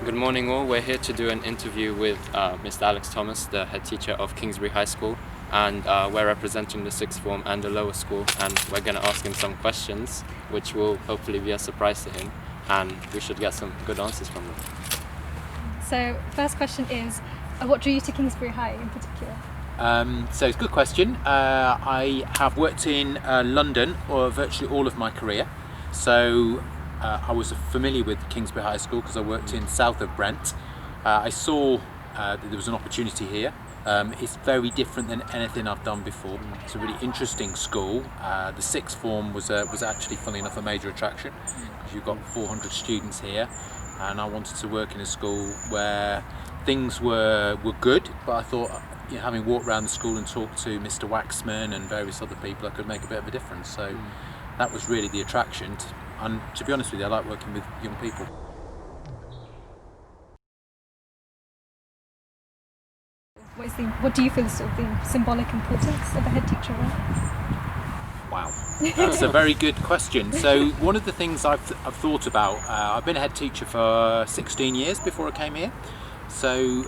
Good morning all, we're here to do an interview with Mr. Alex Thomas, the head teacher of Kingsbury High School, and we're representing the sixth form and the lower school, and we're going to ask him some questions which will hopefully be a surprise to him, and we should get some good answers from him. So first question is, what drew you to Kingsbury High in particular? So it's a good question. I have worked in London virtually all of my career, so I was familiar with Kingsbury High School because I worked in south of Brent. I saw that there was an opportunity here. It's very different than anything I've done before. It's a really interesting school. The sixth form was actually, funnily enough, a major attraction because you've got 400 students here, and I wanted to work in a school where things were good, but I thought, having walked around the school and talked to Mr. Waxman and various other people, I could make a bit of a difference. So that was really the attraction. And to be honest with you, I like working with young people. What do you feel is sort of the symbolic importance of a head teacher role? Wow, that's a very good question. So one of the things I've thought about, I've been a head teacher for 16 years before I came here. So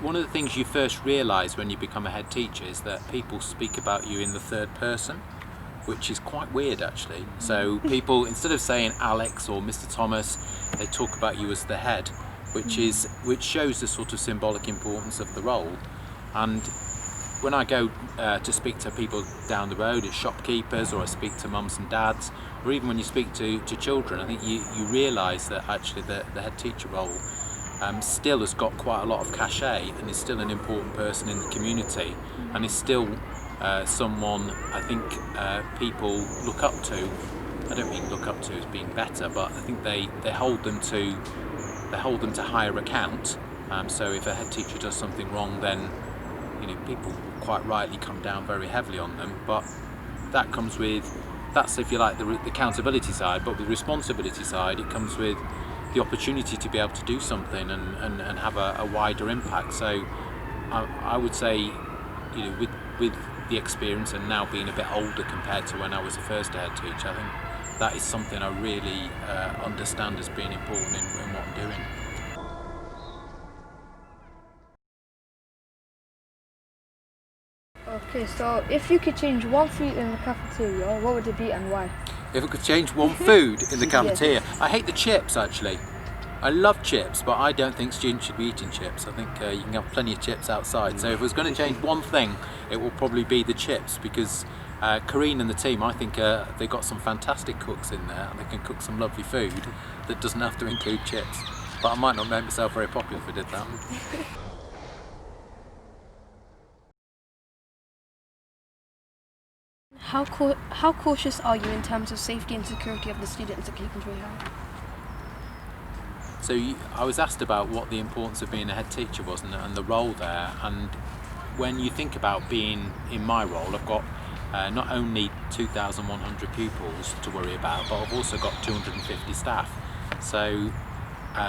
one of the things you first realise when you become a head teacher is that people speak about you in the third person, which is quite weird actually. So people, instead of saying Alex or Mr. Thomas, they talk about you as the head, which shows the sort of symbolic importance of the role. And when I go to speak to people down the road, as shopkeepers, or I speak to mums and dads, or even when you speak to children, I think you realise that actually the head teacher role still has got quite a lot of cachet and is still an important person in the community, and is still someone I think people look up to. I don't mean look up to as being better, but I think they hold them to higher account. So if a head teacher does something wrong, then people quite rightly come down very heavily on them. But that comes with, that's, if you like, the accountability side. But with the responsibility side, it comes with the opportunity to be able to do something and have a wider impact. So I would say, with the experience and now being a bit older compared to when I was a first head teacher, I think that is something I really understand as being important in what I'm doing. Okay, so if you could change one food in the cafeteria, what would it be and why? If I could change one food in the cafeteria, I hate the chips actually. I love chips, but I don't think students should be eating chips. I think you can have plenty of chips outside. So if I was going to change one thing, it will probably be the chips, because Corinne and the team, I think they've got some fantastic cooks in there, and they can cook some lovely food that doesn't have to include chips. But I might not make myself very popular if I did that. How cautious are you in terms of safety and security of the students at Kingsbury High? So I was asked about what the importance of being a head teacher was and the role there, and when you think about being in my role, I've got not only 2,100 pupils to worry about, but I've also got 250 staff. So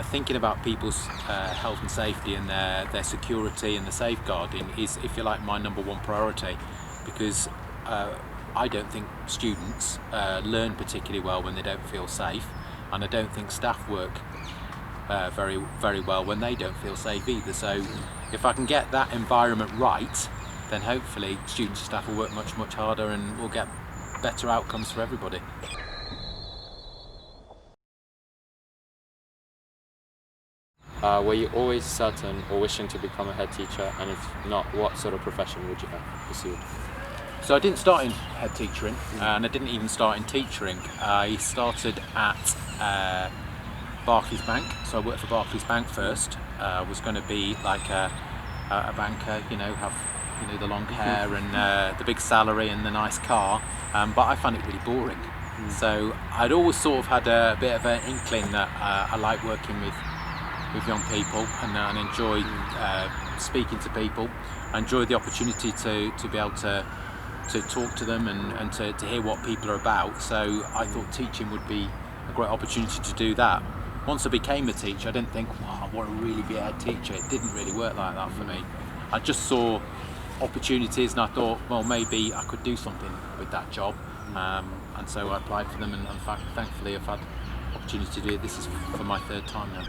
thinking about people's health and safety and their security and the safeguarding is, if you like, my number one priority, because I don't think students learn particularly well when they don't feel safe, and I don't think staff work very, very well when they don't feel safe either. So if I can get that environment right, then hopefully students and staff will work much, much harder, and we'll get better outcomes for everybody. Were you always certain or wishing to become a head teacher, and if not, what sort of profession would you have pursued? So I didn't start in head teaching, and I didn't even start in teaching. I started at Barclays Bank, so I worked for Barclays Bank first. I was going to be like a banker, have the long hair and the big salary and the nice car, but I found it really boring. So I'd always sort of had a bit of an inkling that I like working with young people, and enjoy speaking to people. I enjoy the opportunity to be able to talk to them and to hear what people are about. So I thought teaching would be a great opportunity to do that. Once I became a teacher, I didn't think, wow, I want to really be a head teacher. It didn't really work like that for me. I just saw opportunities, and I thought, well, maybe I could do something with that job. And so I applied for them, and in fact, thankfully I've had opportunity to do it. This is for my third time now.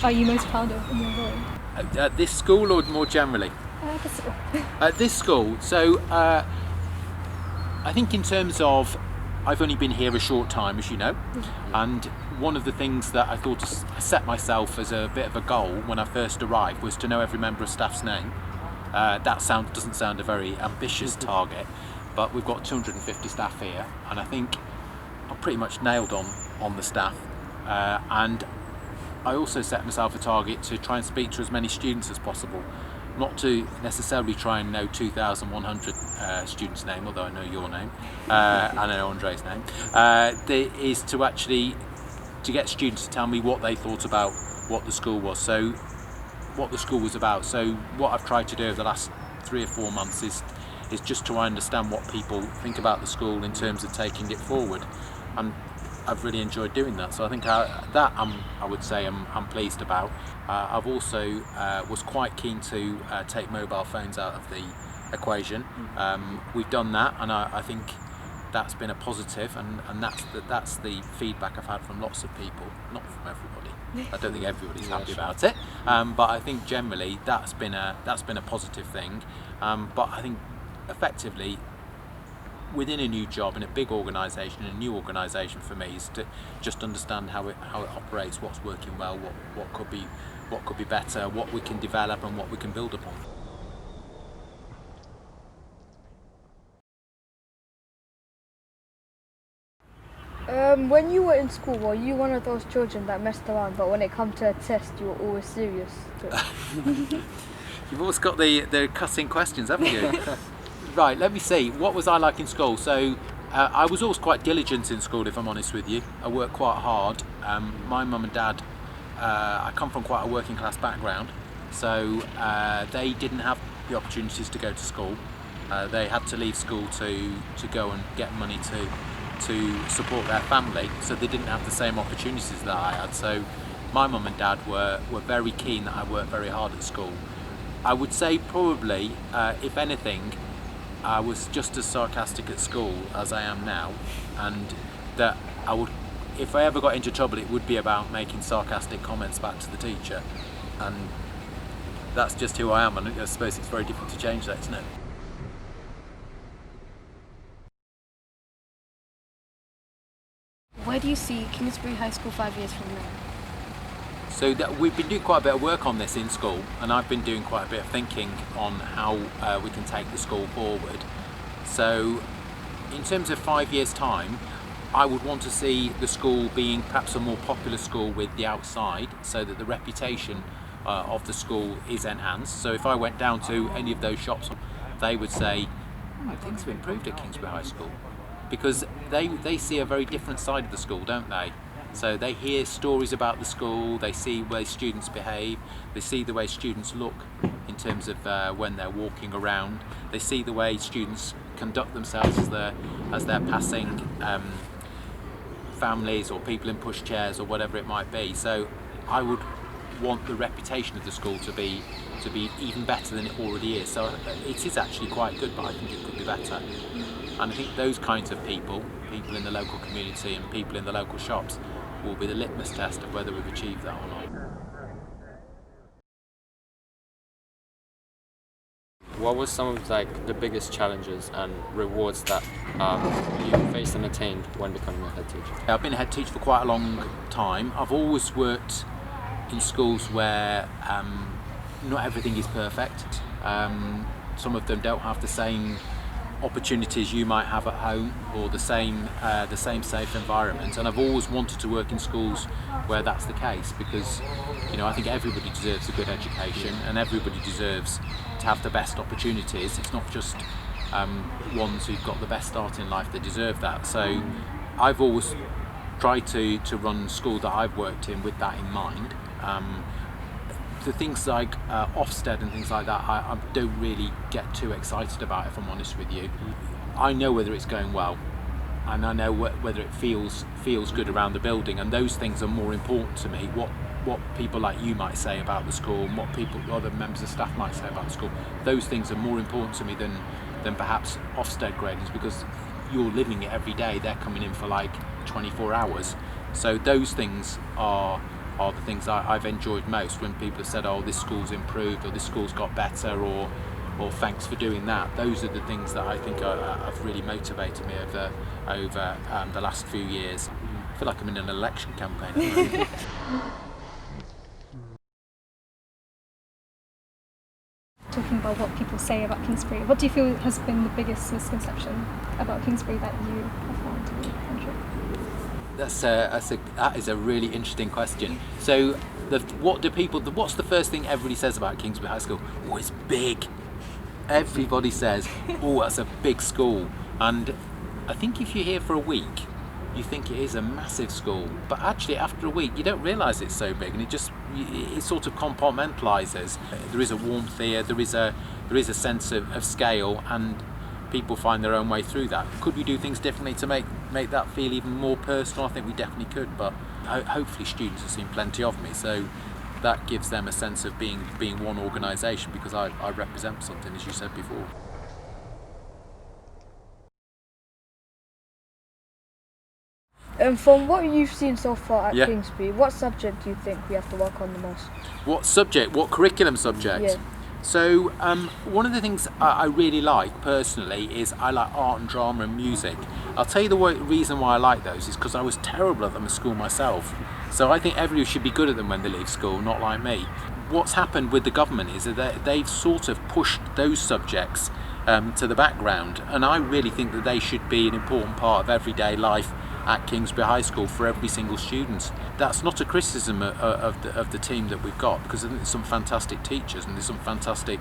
are you most proud of in your role? At this school or more generally? This school. At this school, so I think in terms of, I've only been here a short time, as you know, and one of the things that I thought I set myself as a bit of a goal when I first arrived was to know every member of staff's name. That doesn't sound a very ambitious target, but we've got 250 staff here, and I think I'm pretty much nailed on the staff. And I also set myself a target to try and speak to as many students as possible. Not to necessarily try and know 2,100 students' name, although I know your name, and I know Andre's name, is to actually to get students to tell me what they thought about what the school was. So what the school was about. So what I've tried to do over the last 3 or 4 months is just to understand what people think about the school in terms of taking it forward, and I've really enjoyed doing that. So I think I would say I'm pleased about. I've also was quite keen to take mobile phones out of the equation. We've done that, and I think that's been a positive, and that's the feedback I've had from lots of people, not from everybody. I don't think everybody's happy about it, but I think generally that's been a positive thing. But I think effectively, within a new job in a big organisation, a new organisation for me is to just understand how it operates, what's working well, what could be better, what we can develop and what we can build upon. When you were in school, were you one of those children that messed around, but when it come to a test, you were always serious? You've always got the cutting questions, haven't you? Right, let me see. What was I like in school? So I was always quite diligent in school, if I'm honest with you. I worked quite hard. My mum and dad, I come from quite a working class background, so they didn't have the opportunities to go to school. They had to leave school to go and get money to support their family, so they didn't have the same opportunities that I had. So my mum and dad were very keen that I worked very hard at school. I would say probably, if anything, I was just as sarcastic at school as I am now, and that I would, if I ever got into trouble, it would be about making sarcastic comments back to the teacher, and that's just who I am, and I suppose it's very difficult to change that, isn't it? Where do you see Kingsbury High School 5 years from now? So we've been doing quite a bit of work on this in school, and I've been doing quite a bit of thinking on how we can take the school forward. So in terms of 5 years' time, I would want to see the school being perhaps a more popular school with the outside, so that the reputation of the school is enhanced. So if I went down to any of those shops, they would say, things have improved at Kingsbury High School, because they see a very different side of the school, don't they? So they hear stories about the school, they see the way students behave, they see the way students look in terms of when they're walking around, they see the way students conduct themselves as they're passing families or people in pushchairs or whatever it might be. So I would want the reputation of the school to be even better than it already is. So it is actually quite good, but I think it could be better. And I think those kinds of people in the local community and people in the local shops, will be the litmus test of whether we've achieved that or not. What was some of the biggest challenges and rewards that you faced and attained when becoming a head teacher? I've been a head teacher for quite a long time. I've always worked in schools where not everything is perfect. Some of them don't have the same opportunities you might have at home, or the same safe environment, and I've always wanted to work in schools where that's the case, because I think everybody deserves a good education and everybody deserves to have the best opportunities. It's not just ones who've got the best start in life that deserve that. So I've always tried to run schools that I've worked in with that in mind. The things like Ofsted and things like that, I don't really get too excited about, if I'm honest with you. I know whether it's going well, and I know whether it feels good around the building, and those things are more important to me. What people like you might say about the school, and what other members of staff might say about the school, those things are more important to me than perhaps Ofsted gradings, because you're living it every day. They're coming in for 24 hours, so those things are are the things I've enjoyed most. When people have said, oh, this school's improved, or this school's got better, or thanks for doing that. Those are the things that I think have really motivated me over the last few years. I feel like I'm in an election campaign at the moment. Talking about what people say about Kingsbury, what do you feel has been the biggest misconception about Kingsbury that you have found to be untrue? That is a really interesting question. So, what's the first thing everybody says about Kingsbury High School? Oh, it's big. Everybody says, oh, that's a big school. And I think if you're here for a week, you think it is a massive school. But actually, after a week, you don't realise it's so big, and it sort of compartmentalises. There is a warmth here. There is a sense of scale, and people find their own way through that. Could we do things differently to make that feel even more personal? I think we definitely could, but hopefully students have seen plenty of me, so that gives them a sense of being one organisation, because I represent something, as you said before. From what you've seen so far at Yeah. Kingsbury, what subject do you think we have to work on the most? What subject? What curriculum subject? Yeah. So one of the things I really like personally is I like art and drama and music. I'll tell you the reason why I like those is because I was terrible at them at school myself. So I think everybody should be good at them when they leave school, not like me. What's happened with the government is that they've sort of pushed those subjects to the background, and I really think that they should be an important part of everyday life at Kingsbury High School for every single student. That's not a criticism of the team that we've got, because I think there's some fantastic teachers and there's some fantastic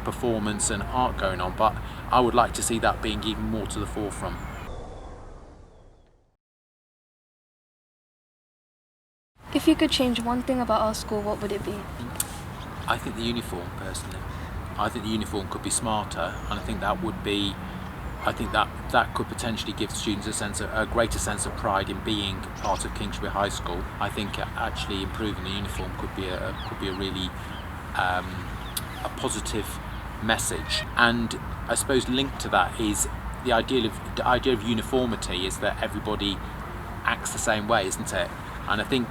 performance and art going on, but I would like to see that being even more to the forefront. If you could change one thing about our school, what would it be? I think the uniform, personally. I think the uniform could be smarter, and I think that would be. I think that could potentially give students a greater sense of pride in being part of Kingsbury High School. I think actually improving the uniform could be a really a positive message. And I suppose linked to that is the idea of uniformity, is that everybody acts the same way, isn't it? And I think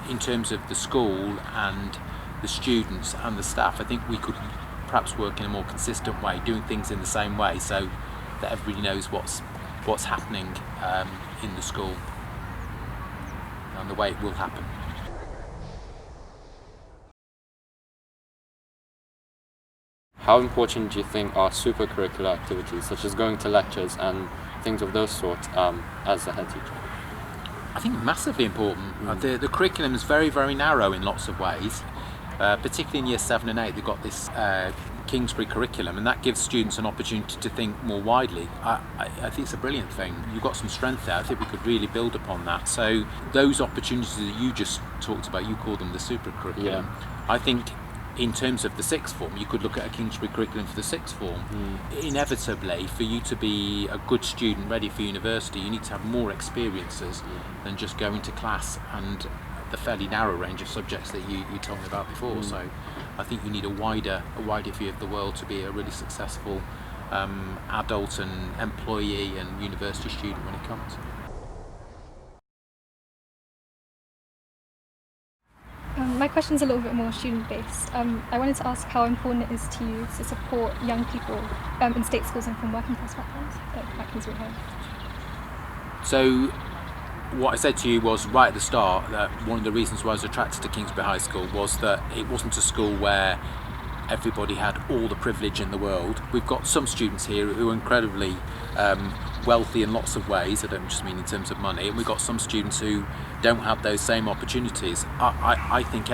in terms of the school and the students and the staff, I think we could perhaps work in a more consistent way, doing things in the same way, so that everybody knows what's happening in the school and the way it will happen. How important do you think are supercurricular activities, such as going to lectures and things of those sorts, as a head teacher? I think massively important. The curriculum is very, very narrow in lots of ways, particularly in year 7 and 8. They've got this Kingsbury curriculum, and that gives students an opportunity to think more widely. I think it's a brilliant thing. You've got some strength there. I think we could really build upon that. So those opportunities that you just talked about, you call them the super curriculum. Yeah. I think in terms of the sixth form, you could look at a Kingsbury curriculum for the sixth form. Inevitably, for you to be a good student ready for university, you need to have more experiences than just going to class and the fairly narrow range of subjects that you told me about before. So I think you need a wider view of the world to be a really successful adult and employee and university student when it comes. My question's a little bit more student-based. I wanted to ask how important it is to you to support young people in state schools and from working class backgrounds, like at Kingsbury High. So what I said to you was right at the start that one of the reasons why I was attracted to Kingsbury High School was that it wasn't a school where everybody had all the privilege in the world. We've got some students here who are incredibly wealthy in lots of ways. I don't just mean in terms of money. And we've got some students who don't have those same opportunities. I think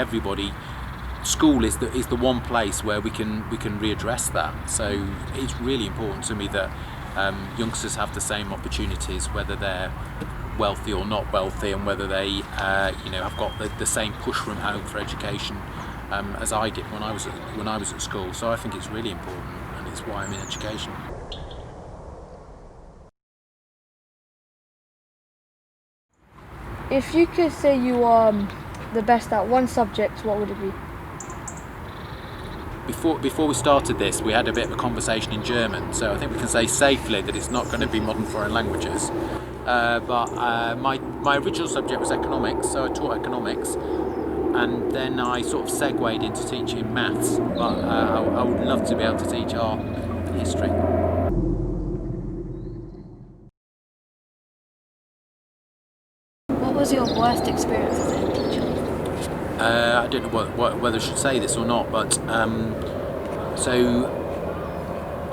school is the one place where we can readdress that. So it's really important to me that youngsters have the same opportunities, whether they're wealthy or not wealthy, and whether they have got the same push from home for education as I did when I was at school. So I think it's really important, and it's why I'm in education. If you could say you are the best at one subject, what would it be? Before we started this, we had a bit of a conversation in German, so I think we can say safely that it's not going to be modern foreign languages. But my original subject was economics, so I taught economics. and then I sort of segued into teaching maths, but I would love to be able to teach art and history. What was your worst experience as a head teacher? I don't know whether I should say this or not, but so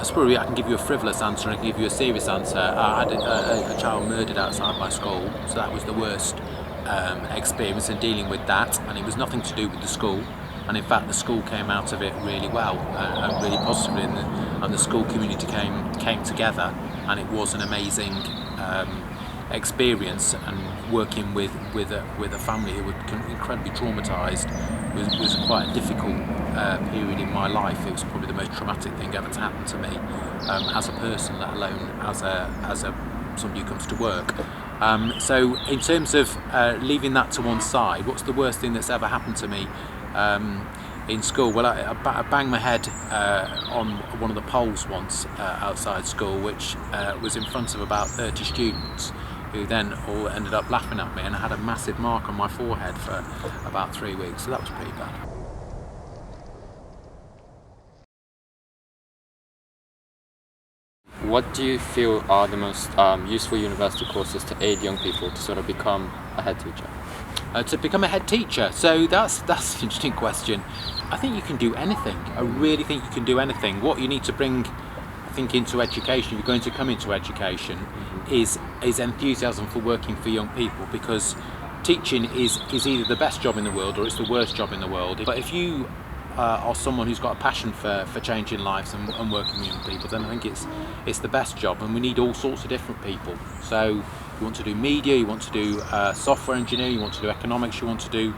I can give you a frivolous answer and I can give you a serious answer. I had a child murdered outside my school, so that was the worst experience in dealing with that, and it was nothing to do with the school, and in fact the school came out of it really well and really positively, and the school community came together, and it was an amazing experience. And working with a family who were incredibly traumatised was quite a difficult period in my life. It was probably the most traumatic thing ever to happen to me as a person, let alone as somebody who comes to work. So in terms of leaving that to one side, what's the worst thing that's ever happened to me in school? Well, I banged my head on one of the poles once outside school, which was in front of about 30 students, who then all ended up laughing at me, and I had a massive mark on my forehead for about 3 weeks, so that was pretty bad. What do you feel are the most useful university courses to aid young people to sort of become a head teacher? To become a head teacher, so that's an interesting question. I think you can do anything. I really think you can do anything. What you need to bring, I think, into education, if you're going to come into education, is enthusiasm for working for young people, because teaching is either the best job in the world or it's the worst job in the world. But if you are someone who's got a passion for changing lives and working with young people, then I think it's the best job, and we need all sorts of different people. So you want to do media, you want to do software engineering, you want to do economics, you want to do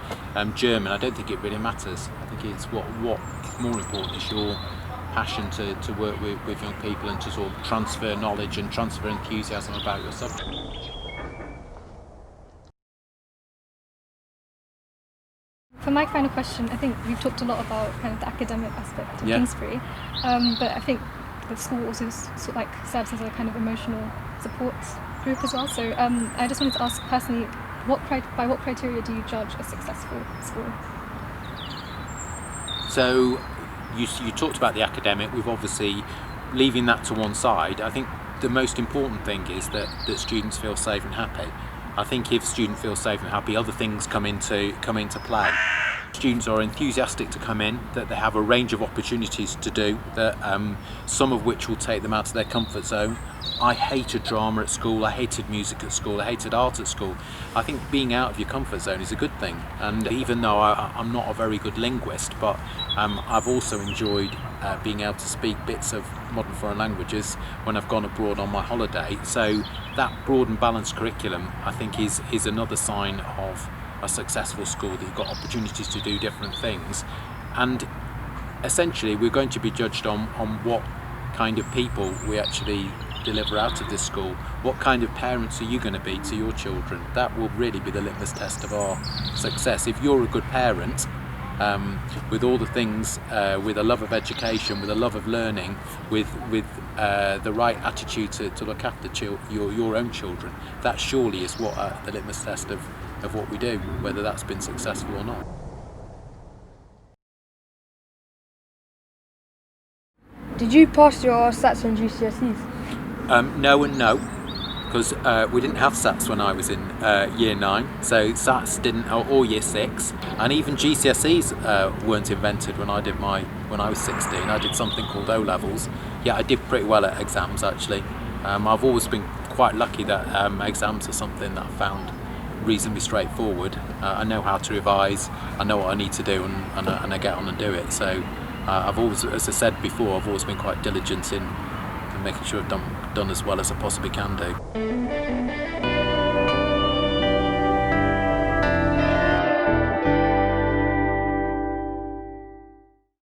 German. I don't think it really matters. I think it's what more important is your passion to work with young people and to sort of transfer knowledge and transfer enthusiasm about your subject. For my final question, I think we've talked a lot about kind of the academic aspect of Kingsbury, but I think the school also sort of like serves as a kind of emotional support group as well. So I just wanted to ask personally, by what criteria do you judge a successful school? So you talked about the academic. We've obviously, leaving that to one side, I think the most important thing is that students feel safe and happy. I think if students feel safe and happy, other things come into play. Students are enthusiastic to come in, that they have a range of opportunities to do, that some of which will take them out of their comfort zone. I hated drama at school, I hated music at school, I hated art at school. I think being out of your comfort zone is a good thing, and even though I'm not a very good linguist, but I've also enjoyed being able to speak bits of modern foreign languages when I've gone abroad on my holiday. So that broad and balanced curriculum, I think, is another sign of a successful school, that you've got opportunities to do different things. And essentially we're going to be judged on what kind of people we actually deliver out of this school. What kind of parents are you going to be to your children? That will really be the litmus test of our success. If you're a good parent, with all the things, with a love of education, with a love of learning, with the right attitude to look after your own children, that surely is what the litmus test of what we do, whether that's been successful or not. Did you pass your SATs and GCSEs? No and no, because we didn't have SATs when I was in year 9, so SATs didn't, or year 6, and even GCSEs weren't invented when I was 16. I did something called O levels. Yeah, I did pretty well at exams actually. I've always been quite lucky that exams are something that I found reasonably straightforward. I know how to revise, I know what I need to do, and I get on and do it. So I've always, as I said before, I've always been quite diligent in making sure I've done as well as I possibly can do.